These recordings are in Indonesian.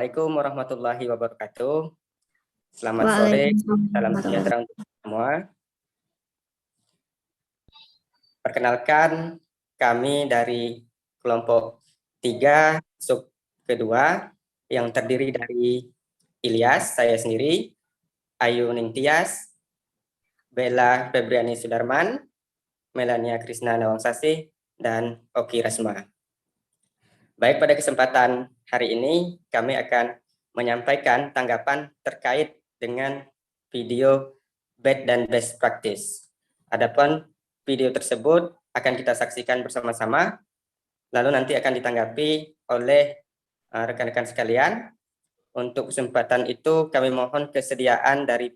Assalamualaikum warahmatullahi wabarakatuh. Selamat sore, Waalaikumsalam salam sejahtera untuk semua. Perkenalkan, kami dari kelompok 3 sub kedua yang terdiri dari Ilyas, saya sendiri, Ayu Ningtyas, Bella Febriani Sudarman, Melania Krisna Nawangsasi, dan Oki Rasma. Baik, pada kesempatan hari ini kami akan menyampaikan tanggapan terkait dengan video bad dan best practice. Adapun video tersebut akan kita saksikan bersama-sama, lalu nanti akan ditanggapi oleh rekan-rekan sekalian. Untuk kesempatan itu kami mohon kesediaan dari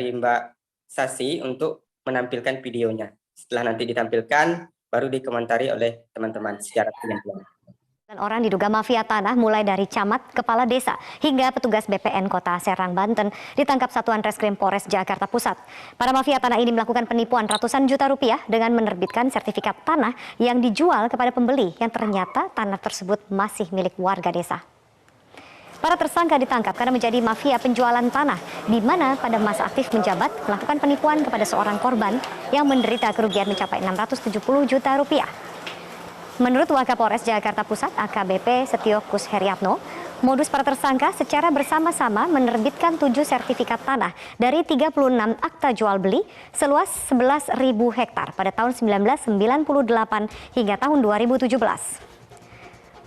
Mbak Sasi untuk menampilkan videonya. Setelah nanti ditampilkan, baru dikomentari oleh teman-teman secara pelan-pelan. Orang diduga mafia tanah mulai dari camat, kepala desa, hingga petugas BPN Kota Serang, Banten ditangkap Satuan Reskrim Polres Jakarta Pusat. Para mafia tanah ini melakukan penipuan ratusan juta rupiah dengan menerbitkan sertifikat tanah yang dijual kepada pembeli yang ternyata tanah tersebut masih milik warga desa. Para tersangka ditangkap karena menjadi mafia penjualan tanah, di mana pada masa aktif menjabat melakukan penipuan kepada seorang korban yang menderita kerugian mencapai 670 juta rupiah. Menurut Wakapolres Jakarta Pusat AKBP Setiokus Heriatno, modus para tersangka secara bersama-sama menerbitkan 7 sertifikat tanah dari 36 akta jual beli seluas 11.000 hektar pada tahun 1998 hingga tahun 2017.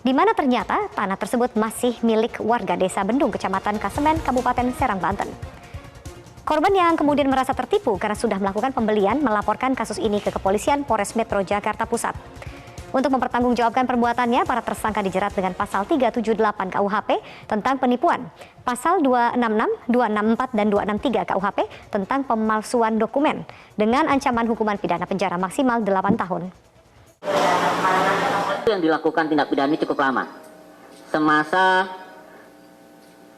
Di mana ternyata tanah tersebut masih milik warga desa Bendung, Kecamatan Kasemen, Kabupaten Serang, Banten. Korban yang kemudian merasa tertipu karena sudah melakukan pembelian melaporkan kasus ini ke Kepolisian Polres Metro Jakarta Pusat. Untuk mempertanggungjawabkan perbuatannya, para tersangka dijerat dengan pasal 378 KUHP tentang penipuan, pasal 266, 264, dan 263 KUHP tentang pemalsuan dokumen dengan ancaman hukuman pidana penjara maksimal 8 tahun. Yang dilakukan tindak pidana cukup lama. Semasa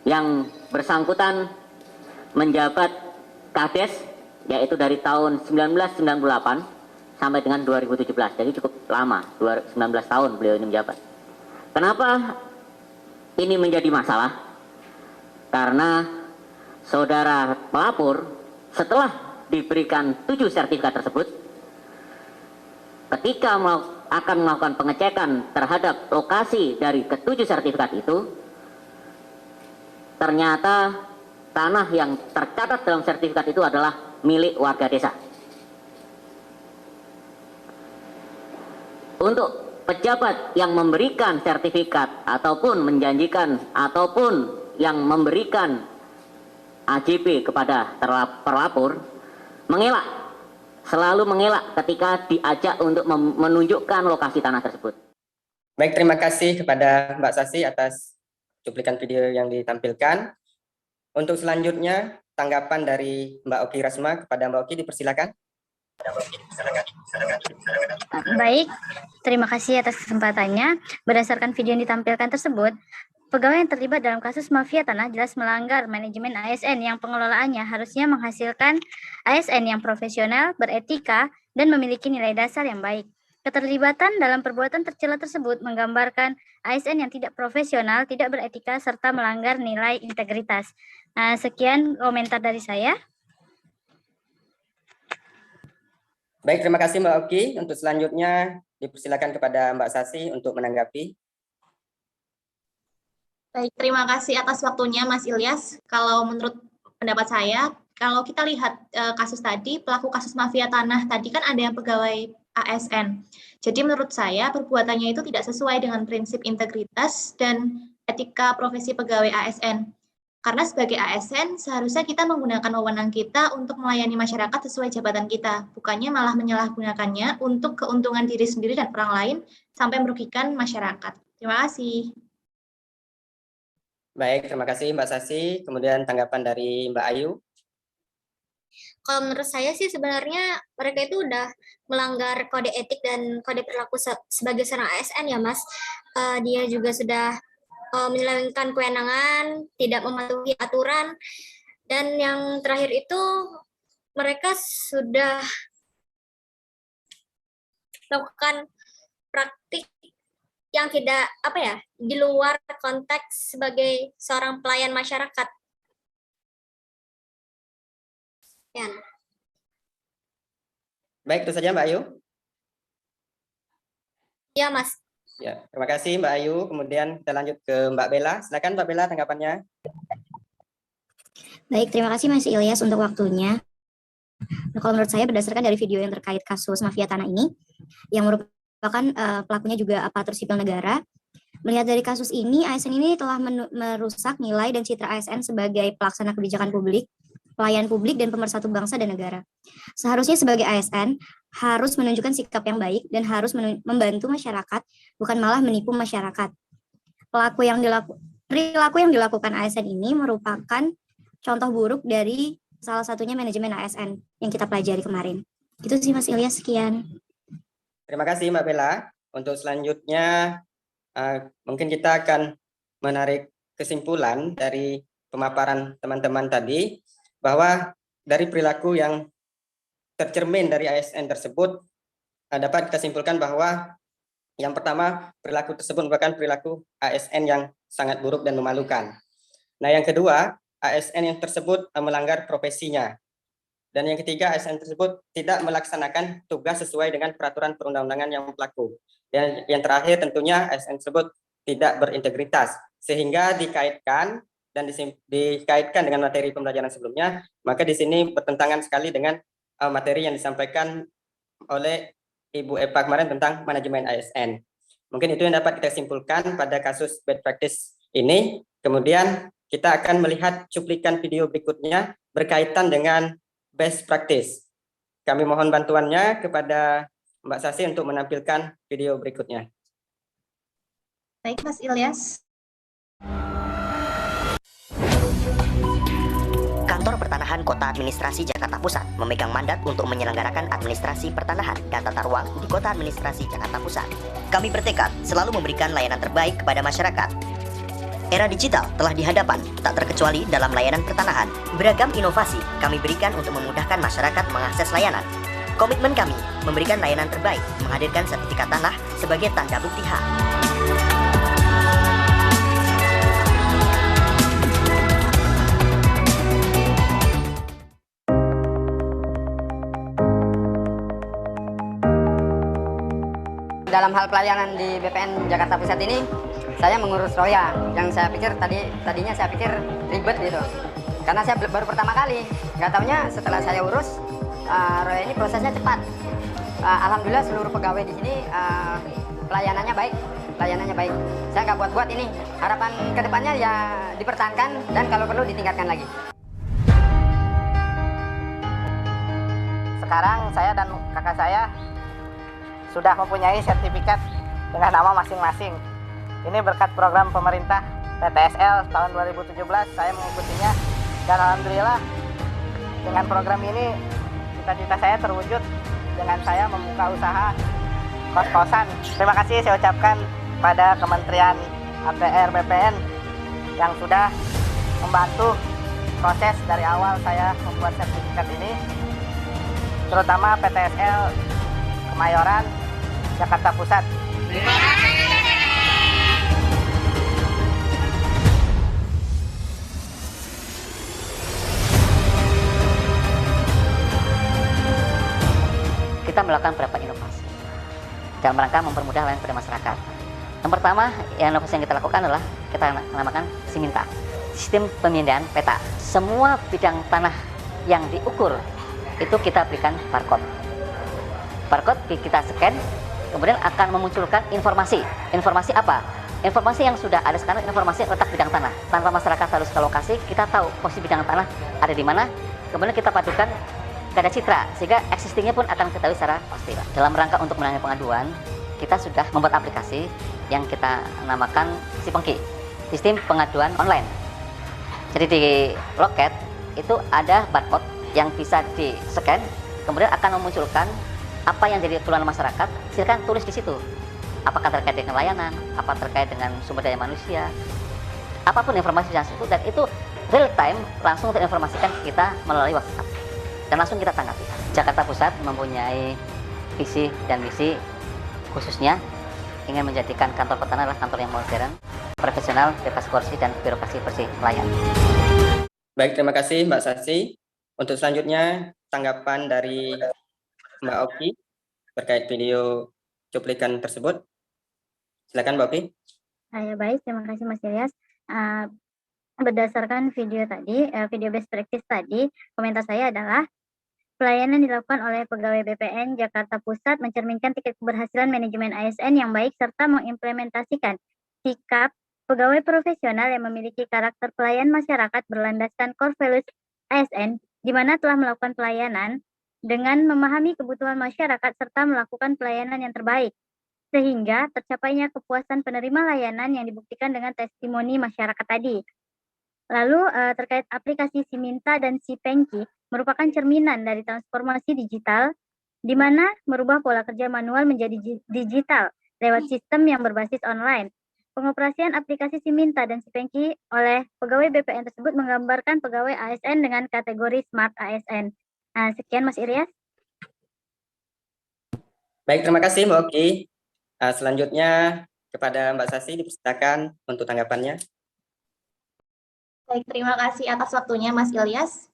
yang bersangkutan menjabat Kades, yaitu dari tahun 1998 sampai dengan 2017, jadi cukup lama, 19 tahun beliau ini menjabat. Kenapa ini menjadi masalah? Karena saudara pelapor setelah diberikan 7 sertifikat tersebut, ketika akan melakukan pengecekan terhadap lokasi dari ke-7 sertifikat itu, ternyata tanah yang tercatat dalam sertifikat itu adalah milik warga desa. Untuk pejabat yang memberikan sertifikat ataupun menjanjikan ataupun yang memberikan AJB kepada pelapor mengelak, selalu mengelak ketika diajak untuk menunjukkan lokasi tanah tersebut. Baik, terima kasih kepada Mbak Sasi atas cuplikan video yang ditampilkan. Untuk selanjutnya, tanggapan dari Mbak Oki Rasma kepada Mbak Oki, dipersilakan. Baik, terima kasih atas kesempatannya. Berdasarkan video yang ditampilkan tersebut, pegawai yang terlibat dalam kasus mafia tanah jelas melanggar manajemen ASN yang pengelolaannya harusnya menghasilkan ASN yang profesional, beretika, dan memiliki nilai dasar yang baik. Keterlibatan dalam perbuatan tercela tersebut menggambarkan ASN yang tidak profesional, tidak beretika, serta melanggar nilai integritas. Nah, sekian komentar dari saya. Baik, terima kasih Mbak Oki. Untuk selanjutnya dipersilakan kepada Mbak Sasi untuk menanggapi. Baik, terima kasih atas waktunya Mas Ilyas. Kalau menurut pendapat saya, kalau kita lihat kasus tadi, pelaku kasus mafia tanah tadi kan ada yang pegawai ASN. Jadi menurut saya perbuatannya itu tidak sesuai dengan prinsip integritas dan etika profesi pegawai ASN. Karena sebagai ASN, seharusnya kita menggunakan wewenang kita untuk melayani masyarakat sesuai jabatan kita, bukannya malah menyalahgunakannya untuk keuntungan diri sendiri dan orang lain sampai merugikan masyarakat. Terima kasih. Baik, terima kasih Mbak Sasi. Kemudian tanggapan dari Mbak Ayu. Kalau menurut saya sih sebenarnya mereka itu udah melanggar kode etik dan kode perilaku sebagai seorang ASN ya Mas. Dia juga sudah menyelewengkan kewenangan, tidak mematuhi aturan, dan yang terakhir itu mereka sudah melakukan praktik yang tidak di luar konteks sebagai seorang pelayan masyarakat. Ya. Baik, itu saja Mbak Ayu. Ya, Mas. Ya, terima kasih Mbak Ayu. Kemudian kita lanjut ke Mbak Bella. Silakan Mbak Bella tanggapannya. Baik, terima kasih Mas Ilyas untuk waktunya. Nah, kalau menurut saya berdasarkan dari video yang terkait kasus mafia tanah ini, yang merupakan pelakunya juga aparatur sipil negara, melihat dari kasus ini, ASN ini telah merusak nilai dan citra ASN sebagai pelaksana kebijakan publik, pelayan publik, dan pemersatu bangsa dan negara. Seharusnya sebagai ASN, harus menunjukkan sikap yang baik dan harus membantu masyarakat, bukan malah menipu masyarakat. Perilaku yang dilakukan ASN ini merupakan contoh buruk dari salah satunya manajemen ASN yang kita pelajari kemarin. Itu sih Mas Ilyas, sekian. Terima kasih Mbak Bella. Untuk selanjutnya, mungkin kita akan menarik kesimpulan dari pemaparan teman-teman tadi, bahwa dari perilaku yang tercermin dari ASN tersebut, dapat kita simpulkan bahwa yang pertama, perilaku tersebut merupakan perilaku ASN yang sangat buruk dan memalukan. Nah, yang kedua, ASN yang tersebut melanggar profesinya. Dan yang ketiga, ASN tersebut tidak melaksanakan tugas sesuai dengan peraturan perundang-undangan yang berlaku. Dan yang terakhir tentunya ASN tersebut tidak berintegritas, sehingga dikaitkan dengan materi pembelajaran sebelumnya, maka di sini bertentangan sekali dengan materi yang disampaikan oleh Ibu Eva kemarin tentang manajemen ASN. Mungkin itu yang dapat kita simpulkan pada kasus bad practice ini. Kemudian kita akan melihat cuplikan video berikutnya berkaitan dengan best practice. Kami mohon bantuannya kepada Mbak Sasi untuk menampilkan video berikutnya. Baik, Mas Ilyas. Kantor Pertanahan Kota Administrasi Jakarta Pusat memegang mandat untuk menyelenggarakan administrasi pertanahan dan tata ruang di Kota Administrasi Jakarta Pusat. Kami bertekad selalu memberikan layanan terbaik kepada masyarakat. Era digital telah di hadapan, tak terkecuali dalam layanan pertanahan. Beragam inovasi kami berikan untuk memudahkan masyarakat mengakses layanan. Komitmen kami memberikan layanan terbaik, menghadirkan sertifikat tanah sebagai tanda bukti hak. Dalam hal pelayanan di BPN Jakarta Pusat ini, saya mengurus Roya, yang saya pikir tadinya saya pikir ribet gitu, karena saya baru pertama kali. Nggak taunya setelah saya urus Roya ini prosesnya cepat. Alhamdulillah seluruh pegawai di sini pelayanannya baik. Saya nggak buat-buat ini. Harapan kedepannya ya dipertahankan dan kalau perlu ditingkatkan lagi. Sekarang saya dan kakak saya sudah mempunyai sertifikat dengan nama masing-masing. Ini berkat program pemerintah PTSL tahun 2017, saya mengikutinya. Dan alhamdulillah dengan program ini cita-cita saya terwujud dengan saya membuka usaha kos-kosan. Terima kasih saya ucapkan pada Kementerian ATR BPN yang sudah membantu proses dari awal saya membuat sertifikat ini, terutama PTSL Kemayoran, Jakarta Pusat. Kita melakukan beberapa inovasi dalam rangka mempermudah layanan pada masyarakat. Yang pertama, inovasi yang kita lakukan adalah kita namakan Siminta, sistem pemindahan peta. Semua bidang tanah yang diukur itu kita berikan barcode. Barcode kita scan, kemudian akan memunculkan informasi. Informasi apa? Informasi yang sudah ada sekarang, informasi letak bidang tanah. Tanpa masyarakat harus ke lokasi, kita tahu posisi bidang tanah ada di mana. Kemudian kita padukan ada citra, sehingga existingnya pun akan ketahui secara pasti. Dalam rangka untuk menangani pengaduan, kita sudah membuat aplikasi yang kita namakan Sipengki, sistem pengaduan online. Jadi di loket itu ada barcode yang bisa di-scan, kemudian akan memunculkan apa yang jadi keluhan masyarakat. Silakan tulis di situ. Apakah terkait dengan layanan, apa terkait dengan sumber daya manusia, apapun informasi yang itu, dan itu real time langsung terinformasikan ke kita melalui WhatsApp. Dan langsung kita tanggapi. Jakarta Pusat mempunyai visi dan misi khususnya ingin menjadikan kantor Pertana adalah kantor yang modern, profesional, bebas korupsi, dan birokrasi bersih pelayan. Baik, terima kasih Mbak Sasi. Untuk selanjutnya, tanggapan dari Mbak Oki terkait video cuplikan tersebut. Silakan Mbak Oki. Ya, baik, terima kasih Mas Ilyas. Berdasarkan video tadi, video best practice tadi, komentar saya adalah pelayanan dilakukan oleh pegawai BPN Jakarta Pusat mencerminkan tingkat keberhasilan manajemen ASN yang baik serta mengimplementasikan sikap pegawai profesional yang memiliki karakter pelayan masyarakat berlandaskan core values ASN, di mana telah melakukan pelayanan dengan memahami kebutuhan masyarakat serta melakukan pelayanan yang terbaik, sehingga tercapainya kepuasan penerima layanan yang dibuktikan dengan testimoni masyarakat tadi. Lalu terkait aplikasi Siminta dan Sipengki merupakan cerminan dari transformasi digital, di mana merubah pola kerja manual menjadi digital lewat sistem yang berbasis online. Pengoperasian aplikasi Siminta dan Sipengki oleh pegawai BPN tersebut menggambarkan pegawai ASN dengan kategori Smart ASN. Sekian Mas Ilyas. Baik, terima kasih Mbak Oki. Selanjutnya kepada Mbak Sasi dipersilakan untuk tanggapannya. Baik, terima kasih atas waktunya Mas Ilyas.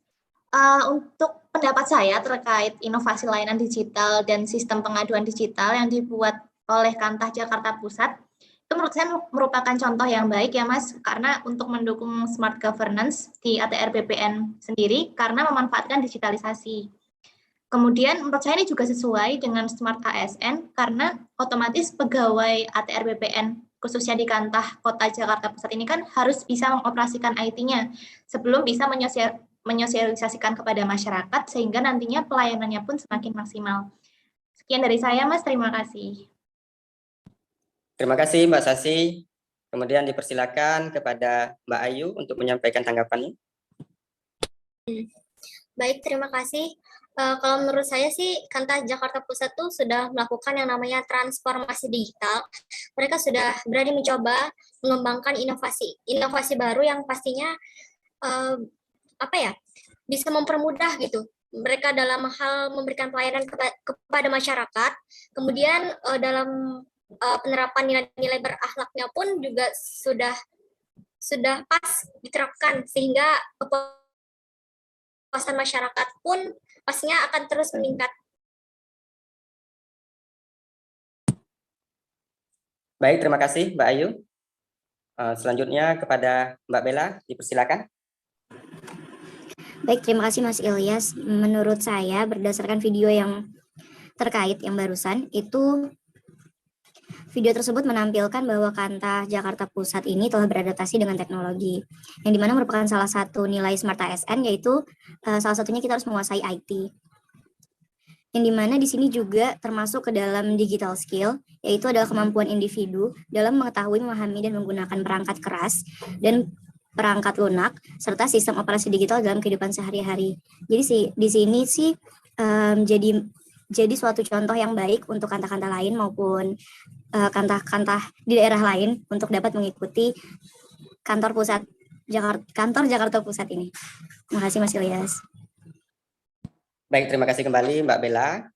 Untuk pendapat saya terkait inovasi layanan digital dan sistem pengaduan digital yang dibuat oleh Kantah Jakarta Pusat, itu menurut saya merupakan contoh yang baik ya Mas, karena untuk mendukung smart governance di ATR BPN sendiri karena memanfaatkan digitalisasi. Kemudian menurut saya ini juga sesuai dengan smart ASN karena otomatis pegawai ATR BPN khususnya di Kantah Kota Jakarta Pusat ini kan harus bisa mengoperasikan IT-nya sebelum bisa menyosialisasikan kepada masyarakat sehingga nantinya pelayanannya pun semakin maksimal. Sekian dari saya Mas, terima kasih. Terima kasih Mbak Sasi. Kemudian dipersilakan kepada Mbak Ayu untuk menyampaikan tanggapannya. Baik, terima kasih. Kalau menurut saya sih, Kantah Jakarta Pusat tuh sudah melakukan yang namanya transformasi digital. Mereka sudah berani mencoba mengembangkan inovasi baru yang pastinya bisa mempermudah gitu. Mereka dalam hal memberikan pelayanan kepada masyarakat. Kemudian dalam penerapan nilai-nilai berakhlaknya pun juga sudah pas diterapkan sehingga kepuasan masyarakat pun pastinya akan terus meningkat. Baik, terima kasih Mbak Ayu. Selanjutnya kepada Mbak Bella, dipersilakan. Baik, terima kasih Mas Ilyas. Menurut saya berdasarkan video yang terkait yang barusan, itu video tersebut menampilkan bahwa Kantah Jakarta Pusat ini telah beradaptasi dengan teknologi, yang dimana merupakan salah satu nilai Smart ASN, yaitu salah satunya kita harus menguasai IT. Yang dimana di sini juga termasuk ke dalam digital skill, yaitu adalah kemampuan individu dalam mengetahui, memahami, dan menggunakan perangkat keras dan perangkat lunak, serta sistem operasi digital dalam kehidupan sehari-hari. Jadi di sini sih jadi suatu contoh yang baik untuk kantah-kantah lain maupun kantah-kantah di daerah lain untuk dapat mengikuti kantor Jakarta Pusat ini. Terima kasih Mas Ilyas. Baik, terima kasih kembali Mbak Bella.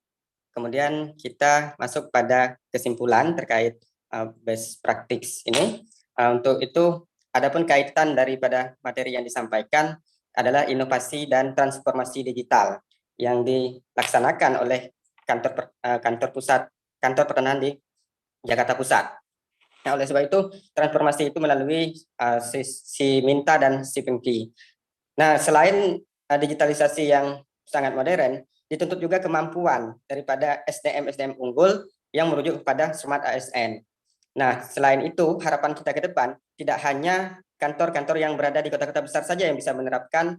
Kemudian kita masuk pada kesimpulan terkait best practice ini. Untuk itu, adapun kaitan daripada materi yang disampaikan adalah inovasi dan transformasi digital yang dilaksanakan oleh kantor pertanahan di Jakarta Pusat. Nah, oleh sebab itu transformasi itu melalui Siminta dan Sipengki. Nah, selain digitalisasi yang sangat modern, dituntut juga kemampuan daripada SDM unggul yang merujuk kepada Smart ASN. Nah, selain itu harapan kita ke depan tidak hanya kantor-kantor yang berada di kota-kota besar saja yang bisa menerapkan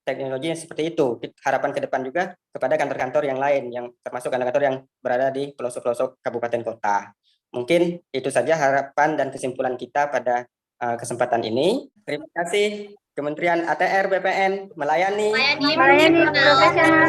teknologi yang seperti itu. Harapan ke depan juga kepada kantor-kantor yang lain, yang termasuk kantor-kantor yang berada di pelosok-pelosok kabupaten kota. Mungkin itu saja harapan dan kesimpulan kita pada kesempatan ini. Terima kasih Kementerian ATR BPN melayani Profesional.